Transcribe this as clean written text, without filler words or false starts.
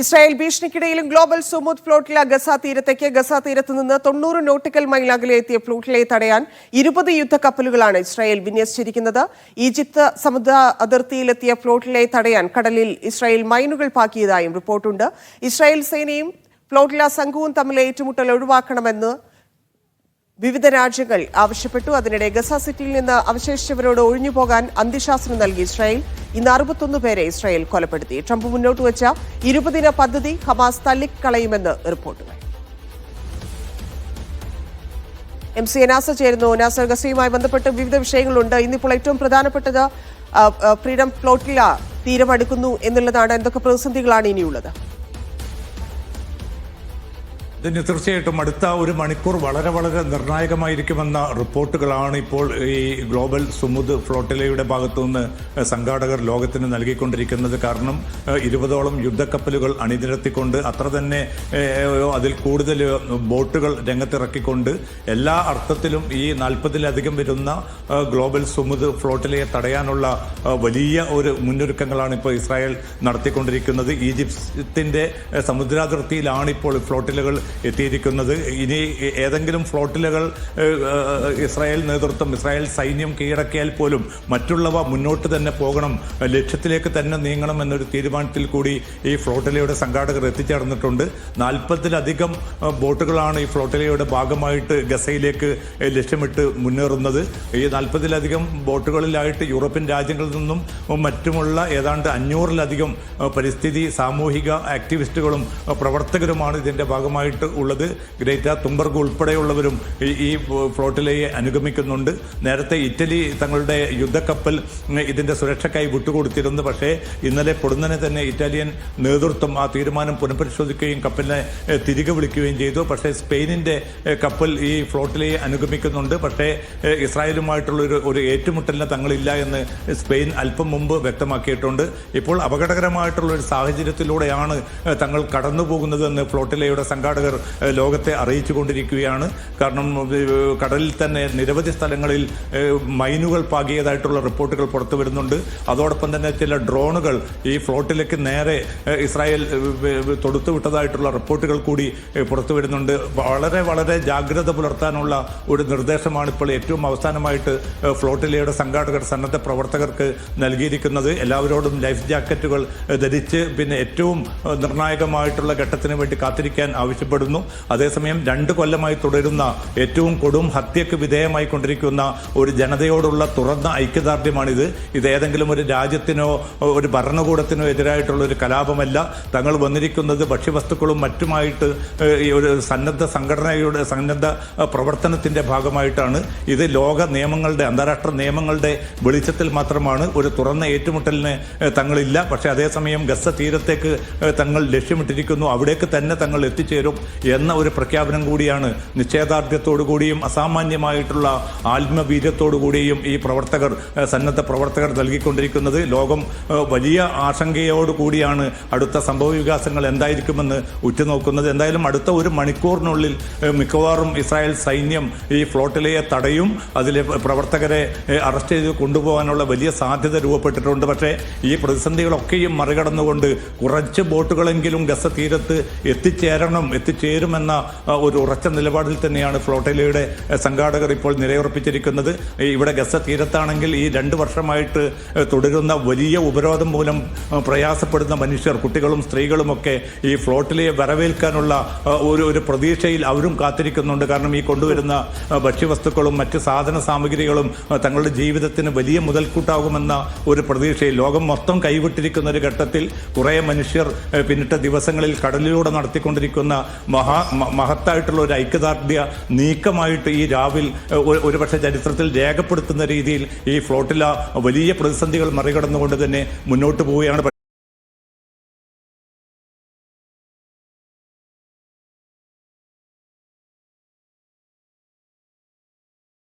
Israel ഭീഷണിക്കിടയിലും global Sumud flotilla Gaza തീരത്ത് നിന്ന് 90 നോട്ടിക്കൽ മൈൽ അകലെ എത്തിയ ഫ്ലോട്ടിലയെ തടയാൻ 20 യുദ്ധക്കപ്പലുകളാണ് ഇസ്രായേൽ വിന്യസിച്ചിരിക്കുന്നത്. ഈജിപ്ത് സമുദ്ര അതിർത്തിയിലെത്തിയ ഫ്ലോട്ടിലയെ തടയാൻ കടലിൽ ഇസ്രായേൽ മൈനുകൾ പാക്കിയതായും റിപ്പോർട്ടുണ്ട്. ഇസ്രായേൽ സേനയും ഫ്ലോട്ടില സംഘവും തമ്മിൽ ഏറ്റുമുട്ടൽ ഒഴിവാക്കണമെന്ന് വിവിധ രാജ്യങ്ങൾ ആവശ്യപ്പെട്ടു. അതിനിടെ ഗസ സിറ്റിയിൽ നിന്ന് അവശേഷിച്ചവരോട് ഒഴിഞ്ഞുപോകാൻ അന്ത്യശാസനം നൽകി ഇസ്രായേൽ. ഇന്ന് 61 പേരെ ഇസ്രായേൽ കൊലപ്പെടുത്തി. ട്രംപ് മുന്നോട്ട് വെച്ച 20-ദിന പദ്ധതി ഹമാസ് തള്ളിക്കളയുമെന്ന് റിപ്പോർട്ടുകൾ. MC നാസർ ചേരുന്നു. നാസർ, ഗസയുമായി ബന്ധപ്പെട്ട് വിവിധ വിഷയങ്ങളുണ്ട്. ഇന്നിപ്പോൾ ഏറ്റവും പ്രധാനപ്പെട്ടത് ഫ്രീഡം ഫ്ലോട്ടില തീരമടുക്കുന്നു എന്നുള്ളതാണ്. എന്തൊക്കെ പ്രതിസന്ധികളാണ് ഇനിയുള്ളത്? ഇതിന് തീർച്ചയായിട്ടും അടുത്ത ഒരു മണിക്കൂർ വളരെ നിർണായകമായിരിക്കുമെന്ന റിപ്പോർട്ടുകളാണ് ഇപ്പോൾ ഈ ഗ്ലോബൽ സുമുദ് ഫ്ലോട്ടിലയുടെ ഭാഗത്തുനിന്ന് സംഘാടകർ ലോകത്തിന് നൽകിക്കൊണ്ടിരിക്കുന്നത്. കാരണം 20ഓളം യുദ്ധക്കപ്പലുകൾ അണിനിരത്തിക്കൊണ്ട് അത്ര തന്നെ അതിൽ കൂടുതൽ ബോട്ടുകൾ രംഗത്തിറക്കിക്കൊണ്ട് എല്ലാ അർത്ഥത്തിലും ഈ 40-ലധികം വരുന്ന ഗ്ലോബൽ സുമുദ് ഫ്ലോട്ടിലയെ തടയാനുള്ള വലിയ ഒരു മുന്നൊരുക്കങ്ങളാണ് ഇപ്പോൾ ഇസ്രായേൽ നടത്തിക്കൊണ്ടിരിക്കുന്നത്. ഈജിപ്തിന്റെ സമുദ്രാതിർത്തിയിലാണ് ഇപ്പോൾ ഫ്ലോട്ടിലകൾ എത്തിയിരിക്കുന്നത്. ഇനി ഏതെങ്കിലും ഫ്ലോട്ടിലകൾ ഇസ്രായേൽ സൈന്യം കീഴടക്കിയാൽ പോലും മറ്റുള്ളവ മുന്നോട്ട് തന്നെ പോകണം, ലക്ഷ്യത്തിലേക്ക് തന്നെ നീങ്ങണം എന്നൊരു തീരുമാനത്തിൽ കൂടി ഈ ഫ്ലോട്ടിലയുടെ സംഘാടകർ എത്തിച്ചേർന്നിട്ടുണ്ട്. 40-ലധികം ബോട്ടുകളാണ് ഈ ഫ്ലോട്ടിലയുടെ ഭാഗമായിട്ട് ഗസയിലേക്ക് ലക്ഷ്യമിട്ട് മുന്നേറുന്നത്. ഈ 40-ലധികം ബോട്ടുകളിലായിട്ട് യൂറോപ്യൻ രാജ്യങ്ങളിൽ നിന്നും മറ്റുമുള്ള ഏതാണ്ട് 500-ലധികം പരിസ്ഥിതി സാമൂഹിക ആക്ടിവിസ്റ്റുകളും പ്രവർത്തകരുമാണ് ഇതിന്റെ ഭാഗമായിട്ട് ഉള്ളത്. ഗ്രേറ്റ തുംബർഗ് ഉൾപ്പെടെയുള്ളവരും ഈ ഫ്ലോട്ടിലയെ അനുഗമിക്കുന്നുണ്ട്. നേരത്തെ ഇറ്റലി തങ്ങളുടെ യുദ്ധക്കപ്പൽ ഇതിന്റെ സുരക്ഷയ്ക്കായി വിട്ടുകൊടുത്തിരുന്നു. പക്ഷേ ഇന്നലെ പൊടുന്നനെ തന്നെ ഇറ്റാലിയൻ നേതൃത്വം ആ തീരുമാനം പുനഃപരിശോധിക്കുകയും കപ്പലിനെ തിരികെ വിളിക്കുകയും ചെയ്തു. പക്ഷേ സ്പെയിനിന്റെ കപ്പൽ ഈ ഫ്ലോട്ടിലയെ അനുഗമിക്കുന്നുണ്ട്. പക്ഷേ ഇസ്രായേലുമായിട്ടുള്ള ഒരു ഏറ്റുമുട്ടലിന് തങ്ങളില്ല എന്ന് സ്പെയിൻ അല്പം മുമ്പ് വ്യക്തമാക്കിയിട്ടുണ്ട്. ഇപ്പോൾ അപകടകരമായിട്ടുള്ള ഒരു സാഹചര്യത്തിലൂടെയാണ് തങ്ങൾ കടന്നുപോകുന്നതെന്ന് ഫ്ലോട്ടിലയുടെ സംഘാടകർ ലോകത്തെ അറിയിച്ചുകൊണ്ടിരിക്കുകയാണ്. കാരണം കടലിൽ തന്നെ നിരവധി സ്ഥലങ്ങളിൽ മൈനുകൾ പാകിയതായിട്ടുള്ള റിപ്പോർട്ടുകൾ പുറത്തു വരുന്നുണ്ട്. അതോടൊപ്പം തന്നെ ചില ഡ്രോണുകൾ ഈ ഫ്ലോട്ടിലേക്ക് നേരെ ഇസ്രായേൽ തൊടുത്തുവിട്ടതായിട്ടുള്ള റിപ്പോർട്ടുകൾ കൂടി പുറത്തു വരുന്നുണ്ട്. വളരെ ജാഗ്രത പുലർത്താനുള്ള ഒരു നിർദ്ദേശമാണ് ഇപ്പോൾ ഏറ്റവും അവസാനമായിട്ട് ഫ്ലോട്ടിലയുടെ സംഘാടകർ സന്നദ്ധ പ്രവർത്തകർക്ക് നൽകിയിരിക്കുന്നത്. എല്ലാവരോടും ലൈഫ് ജാക്കറ്റുകൾ ധരിച്ച് പിന്നെ ഏറ്റവും നിർണായകമായിട്ടുള്ള ഘട്ടത്തിന് വേണ്ടി കാത്തിരിക്കാൻ ആവശ്യപ്പെടുന്നു. അതേസമയം 2 കൊല്ലമായി തുടരുന്ന ഏറ്റവും കൊടും ഹത്യക്ക് വിധേയമായി കൊണ്ടിരിക്കുന്ന ഒരു ജനതയോടുള്ള തുറന്ന ഐക്യദാർഢ്യമാണിത്. ഇത് ഏതെങ്കിലും ഒരു രാജ്യത്തിനോ ഒരു ഭരണകൂടത്തിനോ എതിരായിട്ടുള്ള ഒരു കലാപമല്ല. തങ്ങൾ വന്നിരിക്കുന്നത് ഭക്ഷ്യവസ്തുക്കളും മറ്റുമായിട്ട് ഒരു സന്നദ്ധ പ്രവർത്തനത്തിന്റെ ഭാഗമായിട്ടാണ്. ഇത് ലോക നിയമങ്ങളുടെ അന്താരാഷ്ട്ര നിയമങ്ങളുടെ വെളിച്ചത്തിൽ മാത്രമാണ്. ഒരു തുറന്ന ഏറ്റുമുട്ടലിന് തങ്ങളില്ല. പക്ഷേ അതേസമയം ഗസ തീരത്തേക്ക് തങ്ങൾ ലക്ഷ്യമിട്ടിരിക്കുന്നു. അവിടേക്ക് തന്നെ തങ്ങൾ എത്തിച്ചേരും എന്ന ഒരു പ്രഖ്യാപനം കൂടിയാണ് നിശ്ചയദാർഢ്യത്തോടുകൂടിയും അസാമാന്യമായിട്ടുള്ള ആത്മവീര്യത്തോടുകൂടിയും ഈ സന്നദ്ധ പ്രവർത്തകർ നൽകിക്കൊണ്ടിരിക്കുന്നത്. ലോകം വലിയ ആശങ്കയോടുകൂടിയാണ് അടുത്ത സംഭവ വികാസങ്ങൾ എന്തായിരിക്കുമെന്ന് ഉറ്റുനോക്കുന്നത്. എന്തായാലും അടുത്ത ഒരു മണിക്കൂറിനുള്ളിൽ മിക്കവാറും ഇസ്രായേൽ സൈന്യം ഈ ഫ്ലോട്ടിലയെ തടയും. അതിലെ പ്രവർത്തകരെ അറസ്റ്റ് ചെയ്ത് കൊണ്ടുപോകാനുള്ള വലിയ സാധ്യത രൂപപ്പെട്ടിട്ടുണ്ട്. പക്ഷേ ഈ പ്രതിസന്ധികളൊക്കെയും മറികടന്നുകൊണ്ട് കുറച്ച് ബോട്ടുകളെങ്കിലും ഗസ തീരത്ത് എത്തിച്ചേരുമെന്ന ഒരു ഉറച്ച നിലപാടിൽ തന്നെയാണ് ഫ്ലോട്ടിലയുടെ സംഘാടകർ ഇപ്പോൾ നിലയുറപ്പിച്ചിരിക്കുന്നത്. ഇവിടെ ഗസ തീരത്താണെങ്കിൽ ഈ 2 വർഷമായിട്ട് തുടരുന്ന വലിയ ഉപരോധം മൂലം പ്രയാസപ്പെടുന്ന മനുഷ്യർ, കുട്ടികളും സ്ത്രീകളുമൊക്കെ ഈ ഫ്ലോട്ടിലയെ വരവേൽക്കാനുള്ള ഒരു പ്രതീക്ഷയിൽ അവരും കാത്തിരിക്കുന്നുണ്ട്. കാരണം ഈ കൊണ്ടുവരുന്ന ഭക്ഷ്യവസ്തുക്കളും മറ്റ് സാധന സാമഗ്രികളും തങ്ങളുടെ ജീവിതത്തിന് വലിയ മുതൽക്കൂട്ടാകുമെന്ന ഒരു പ്രതീക്ഷയിൽ ലോകം മൊത്തം കൈവിട്ടിരിക്കുന്ന ഒരു ഘട്ടത്തിൽ കുറേ മനുഷ്യർ പിന്നിട്ട ദിവസങ്ങളിൽ കടലിലൂടെ നടത്തിക്കൊണ്ടിരിക്കുന്ന മഹത്തായിട്ടുള്ള ഒരു ഐക്യദാർഢ്യ നീക്കമായിട്ട് ഈ രാവിൽ ഒരുപക്ഷെ ചരിത്രത്തിൽ രേഖപ്പെടുത്തുന്ന രീതിയിൽ ഈ ഫ്ലോട്ടില വലിയ പ്രതിസന്ധികൾ മറികടന്നുകൊണ്ട് തന്നെ മുന്നോട്ട് പോവുകയാണ്.